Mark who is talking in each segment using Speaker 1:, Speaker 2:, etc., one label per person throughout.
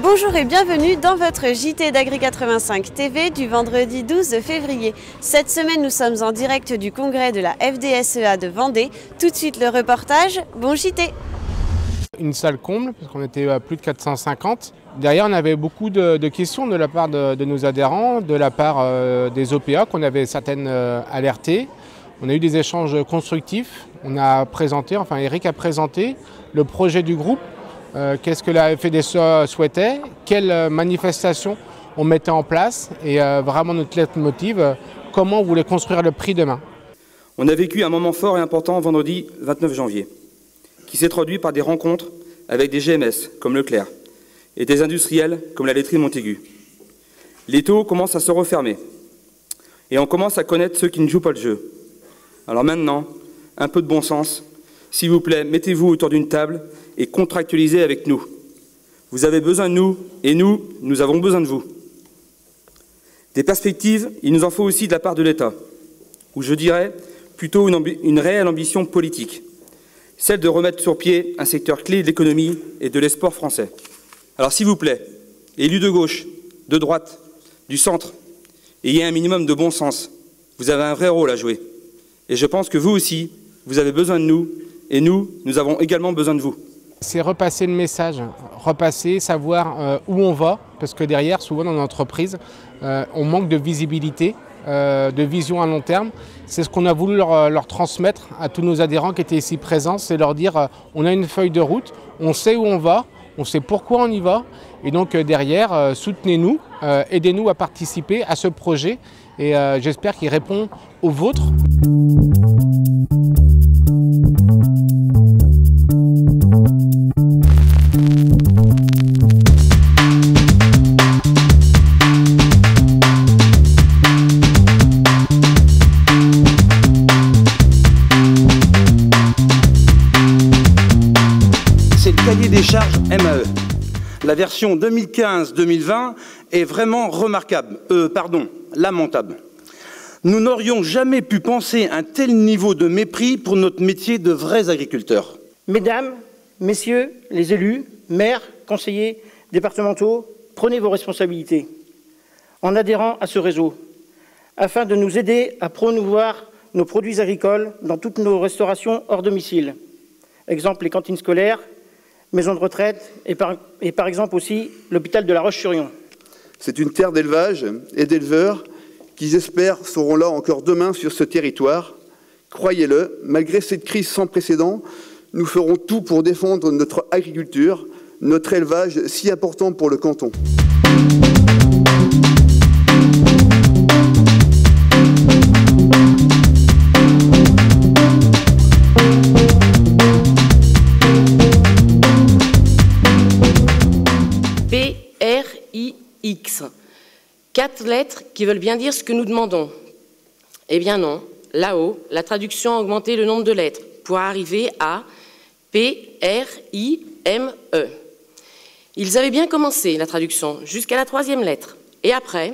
Speaker 1: Bonjour et bienvenue dans votre JT d'Agri 85 TV du vendredi 12 février. Cette semaine, nous sommes en direct du congrès de la FDSEA de Vendée. Tout de suite le reportage, bon JT.
Speaker 2: Une salle comble, parce qu'on était à plus de 450. Derrière, on avait beaucoup de questions de la part de nos adhérents, de la part des OPA qu'on avait certaines alertées. On a eu des échanges constructifs. On a présenté, enfin Eric a présenté le projet du groupe. Qu'est-ce que la FDSEA souhaitait, quelles manifestations on mettait en place et vraiment notre leitmotiv, comment on voulait construire le prix demain.
Speaker 3: On a vécu un moment fort et important vendredi 29 janvier, qui s'est traduit par des rencontres avec des GMS comme Leclerc et des industriels comme la laiterie Montaigu. Les taux commencent à se refermer et on commence à connaître ceux qui ne jouent pas le jeu. Alors maintenant, un peu de bon sens, s'il vous plaît, mettez-vous autour d'une table et contractualisez avec nous. Vous avez besoin de nous et nous avons besoin de vous. Des perspectives, il nous en faut aussi de la part de l'État, ou je dirais plutôt une réelle ambition politique, celle de remettre sur pied un secteur clé de l'économie et de l'export français. Alors s'il vous plaît, élus de gauche, de droite, du centre, ayez un minimum de bon sens. Vous avez un vrai rôle à jouer. Et je pense que vous aussi, vous avez besoin de nous, et nous avons également besoin de vous.
Speaker 2: C'est repasser le message, repasser, savoir où on va, parce que derrière, souvent dans l'entreprise, on manque de visibilité, de vision à long terme. C'est ce qu'on a voulu leur transmettre à tous nos adhérents qui étaient ici présents, c'est leur dire on a une feuille de route, on sait où on va, on sait pourquoi on y va, et donc derrière, soutenez-nous, aidez-nous à participer à ce projet, et j'espère qu'il répond aux vôtres.
Speaker 4: C'est le cahier des charges MAE. La version 2015-2020 est vraiment lamentable. Nous n'aurions jamais pu penser un tel niveau de mépris pour notre métier de vrais agriculteurs.
Speaker 5: Mesdames, messieurs les élus, maires, conseillers départementaux, prenez vos responsabilités en adhérant à ce réseau afin de nous aider à promouvoir nos produits agricoles dans toutes nos restaurations hors domicile. Exemple, les cantines scolaires, maisons de retraite et par exemple aussi l'hôpital de La Roche-sur-Yon.
Speaker 6: C'est une terre d'élevage et d'éleveurs qui, j'espère, seront là encore demain sur ce territoire. Croyez-le, malgré cette crise sans précédent, nous ferons tout pour défendre notre agriculture, notre élevage si important pour le canton.
Speaker 7: PRIX. 4 lettres qui veulent bien dire ce que nous demandons. Eh bien non, là-haut, la traduction a augmenté le nombre de lettres pour arriver à PRIME. Ils avaient bien commencé la traduction jusqu'à la 3e lettre. Et après,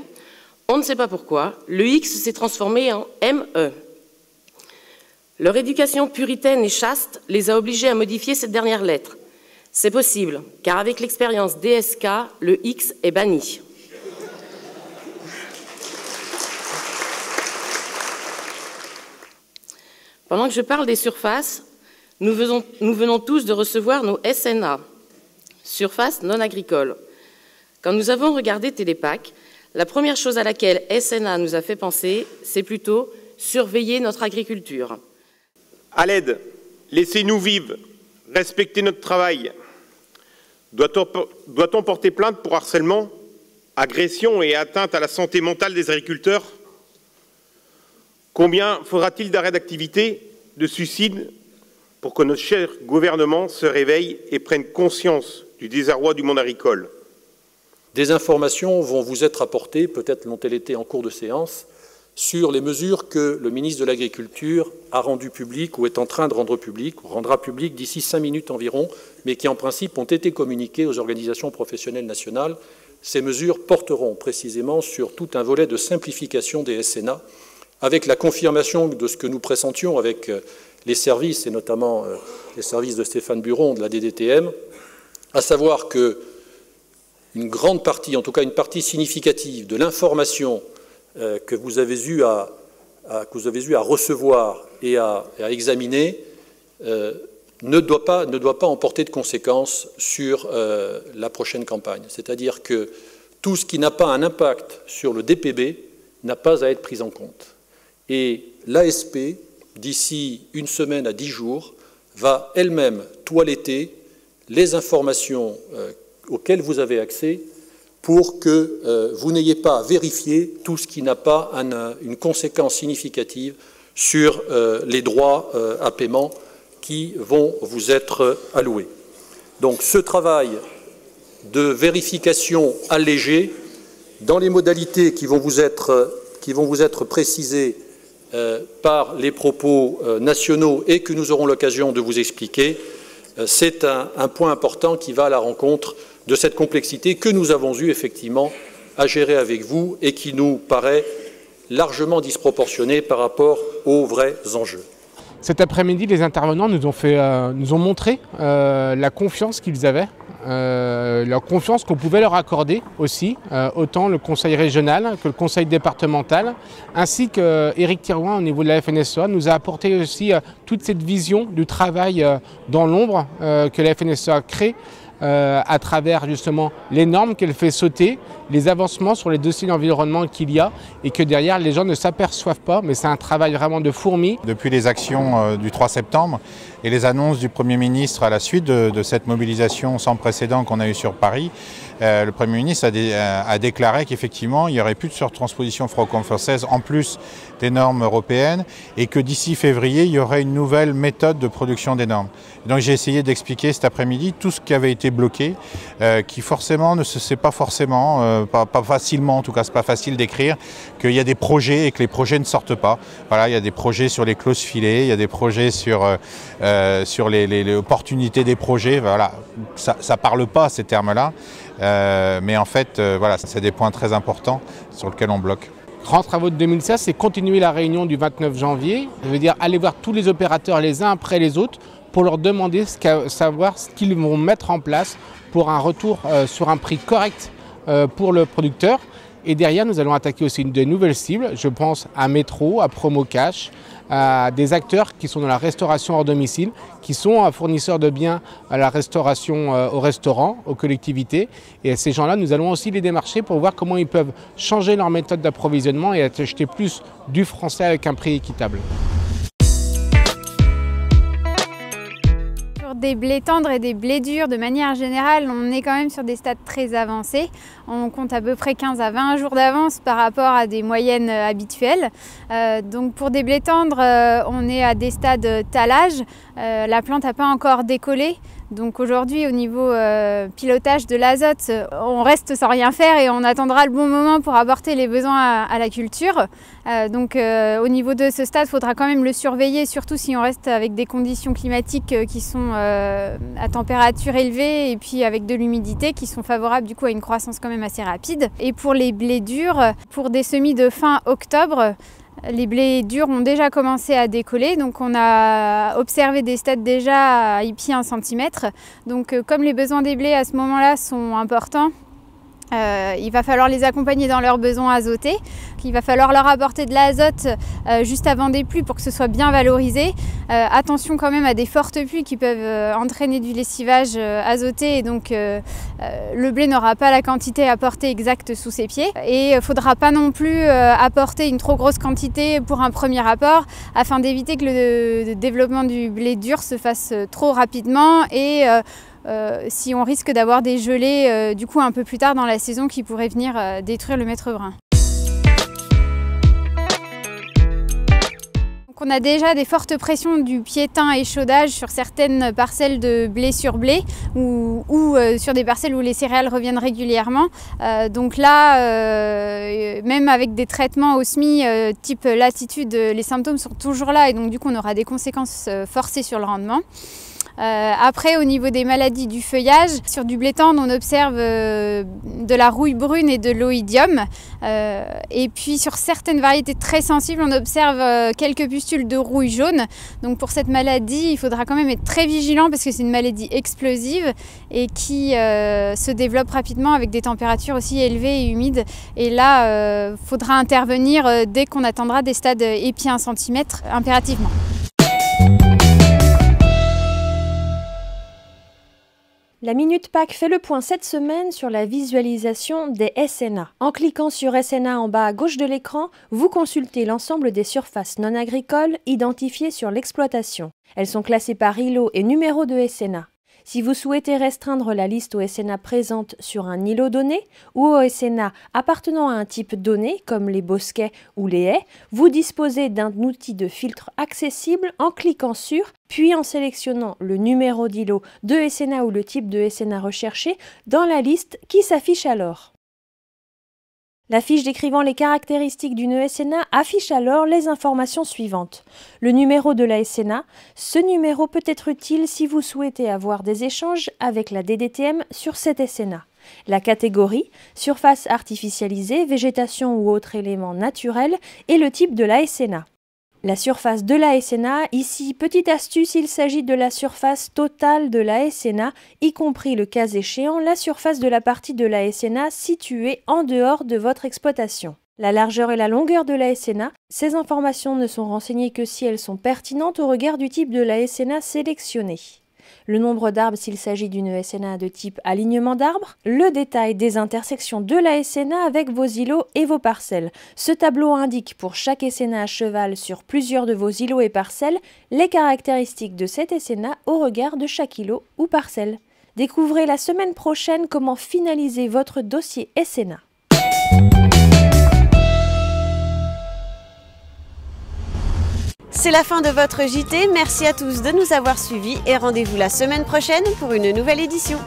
Speaker 7: on ne sait pas pourquoi, le X s'est transformé en ME. Leur éducation puritaine et chaste les a obligés à modifier cette dernière lettre. C'est possible, car avec l'expérience DSK, le X est banni. Pendant que je parle des surfaces, nous venons tous de recevoir nos SNA, surfaces non agricoles. Quand nous avons regardé Télépac, la première chose à laquelle SNA nous a fait penser, c'est plutôt surveiller notre agriculture.
Speaker 8: À l'aide, laissez-nous vivre, respectez notre travail. Doit-on porter plainte pour harcèlement, agression et atteinte à la santé mentale des agriculteurs? Combien faudra-t-il d'arrêts d'activité, de suicides, pour que notre cher gouvernement se réveille et prenne conscience du désarroi du monde agricole?
Speaker 9: Des informations vont vous être apportées, peut-être l'ont-elles été en cours de séance, sur les mesures que le ministre de l'Agriculture a rendues publiques ou est en train de rendre publiques, ou rendra publiques d'ici 5 minutes environ, mais qui en principe ont été communiquées aux organisations professionnelles nationales. Ces mesures porteront précisément sur tout un volet de simplification des SNA, avec la confirmation de ce que nous pressentions avec les services, et notamment les services de Stéphane Buron de la DDTM, à savoir que une grande partie, en tout cas une partie significative de l'information que vous avez eu à recevoir et à examiner ne doit pas emporter de conséquences sur la prochaine campagne. C'est-à-dire que tout ce qui n'a pas un impact sur le DPB n'a pas à être pris en compte. Et l'ASP, d'ici une semaine à 10 jours, va elle-même toiletter les informations auxquelles vous avez accès pour que vous n'ayez pas à vérifier tout ce qui n'a pas une conséquence significative sur les droits à paiement qui vont vous être alloués. Donc ce travail de vérification allégée, dans les modalités qui vont vous être précisées par les propos nationaux et que nous aurons l'occasion de vous expliquer, c'est un point important qui va à la rencontre de cette complexité que nous avons eu effectivement à gérer avec vous et qui nous paraît largement disproportionnée par rapport aux vrais enjeux.
Speaker 2: Cet après-midi, les intervenants nous ont montré la confiance qu'ils avaient, la confiance qu'on pouvait leur accorder aussi, autant le conseil régional que le conseil départemental, ainsi qu'Éric Thirouin au niveau de la FNSEA nous a apporté aussi toute cette vision du travail dans l'ombre que la FNSEA crée à travers justement les normes qu'elle fait sauter, les avancements sur les dossiers d'environnement qu'il y a et que derrière les gens ne s'aperçoivent pas, mais c'est un travail vraiment de fourmi.
Speaker 10: Depuis les actions du 3 septembre et les annonces du Premier ministre à la suite de cette mobilisation sans précédent qu'on a eue sur Paris, le Premier ministre a déclaré qu'effectivement il n'y aurait plus de surtransposition franco-française en plus des normes européennes et que d'ici février il y aurait une nouvelle méthode de production des normes. Et donc j'ai essayé d'expliquer cet après-midi tout ce qui avait été bloqué, qui forcément ne se sait pas forcément, pas facilement en tout cas, c'est pas facile d'écrire, qu'il y a des projets et que les projets ne sortent pas. Voilà, il y a des projets sur les clauses filets, il y a des projets sur les opportunités des projets, voilà, ça parle pas ces termes-là, mais en fait, voilà, c'est des points très importants sur lesquels on bloque.
Speaker 2: Grands travaux de 2016, c'est continuer la réunion du 29 janvier, ça veut dire aller voir tous les opérateurs les uns après les autres pour leur demander savoir ce qu'ils vont mettre en place pour un retour sur un prix correct pour le producteur. Et derrière, nous allons attaquer aussi de nouvelles cibles. Je pense à Métro, à Promocash, à des acteurs qui sont dans la restauration hors domicile, qui sont fournisseurs de biens à la restauration aux restaurants, aux collectivités. Et ces gens-là, nous allons aussi les démarcher pour voir comment ils peuvent changer leur méthode d'approvisionnement et acheter plus du français avec un prix équitable.
Speaker 11: Des blés tendres et des blés durs, de manière générale, on est quand même sur des stades très avancés. On compte à peu près 15 à 20 jours d'avance par rapport à des moyennes habituelles. Donc pour des blés tendres, on est à des stades talage. La plante n'a pas encore décollé. Donc aujourd'hui, au niveau pilotage de l'azote, on reste sans rien faire et on attendra le bon moment pour apporter les besoins à la culture. Au niveau de ce stade, il faudra quand même le surveiller, surtout si on reste avec des conditions climatiques qui sont à température élevée et puis avec de l'humidité qui sont favorables du coup à une croissance quand même assez rapide. Et pour les blés durs, pour des semis de fin octobre, les blés durs ont déjà commencé à décoller, donc on a observé des stades déjà à IPI 1 cm. Donc comme les besoins des blés à ce moment-là sont importants, il va falloir les accompagner dans leurs besoins azotés. Il va falloir leur apporter de l'azote juste avant des pluies pour que ce soit bien valorisé. Attention quand même à des fortes pluies qui peuvent entraîner du lessivage azoté et donc le blé n'aura pas la quantité apportée exacte sous ses pieds. Et il ne faudra pas non plus apporter une trop grosse quantité pour un premier apport afin d'éviter que le développement du blé dur se fasse trop rapidement et si on risque d'avoir des gelées du coup un peu plus tard dans la saison qui pourraient venir détruire le maître brun. Donc on a déjà des fortes pressions du piétin échaudage sur certaines parcelles de blé sur blé ou sur des parcelles où les céréales reviennent régulièrement. Donc là, même avec des traitements au SMI type latitude, les symptômes sont toujours là et donc du coup on aura des conséquences forcées sur le rendement. Après, au niveau des maladies du feuillage, sur du blé tendre, on observe de la rouille brune et de l'oïdium. Et puis sur certaines variétés très sensibles, on observe quelques pustules de rouille jaune. Donc pour cette maladie, il faudra quand même être très vigilant parce que c'est une maladie explosive et qui se développe rapidement avec des températures aussi élevées et humides. Et là, il faudra intervenir dès qu'on atteindra des stades épi 1 cm impérativement.
Speaker 12: La Minute PAC fait le point cette semaine sur la visualisation des SNA. En cliquant sur SNA en bas à gauche de l'écran, vous consultez l'ensemble des surfaces non agricoles identifiées sur l'exploitation. Elles sont classées par îlot et numéro de SNA. Si vous souhaitez restreindre la liste aux SNA présentes sur un îlot donné ou aux SNA appartenant à un type donné, comme les bosquets ou les haies, vous disposez d'un outil de filtre accessible en cliquant sur, puis en sélectionnant le numéro d'îlot de SNA ou le type de SNA recherché dans la liste qui s'affiche alors. La fiche décrivant les caractéristiques d'une SNA affiche alors les informations suivantes. Le numéro de la SNA. Ce numéro peut être utile si vous souhaitez avoir des échanges avec la DDTM sur cette SNA. La catégorie, surface artificialisée, végétation ou autre élément naturel, et le type de la SNA. La surface de la SNA, ici, petite astuce, il s'agit de la surface totale de la SNA, y compris le cas échéant, la surface de la partie de la SNA située en dehors de votre exploitation. La largeur et la longueur de la SNA, ces informations ne sont renseignées que si elles sont pertinentes au regard du type de la SNA sélectionnée. Le nombre d'arbres s'il s'agit d'une SNA de type alignement d'arbres, le détail des intersections de la SNA avec vos îlots et vos parcelles. Ce tableau indique pour chaque SNA à cheval sur plusieurs de vos îlots et parcelles les caractéristiques de cette SNA au regard de chaque îlot ou parcelle. Découvrez la semaine prochaine comment finaliser votre dossier SNA.
Speaker 1: C'est la fin de votre JT, merci à tous de nous avoir suivis et rendez-vous la semaine prochaine pour une nouvelle édition.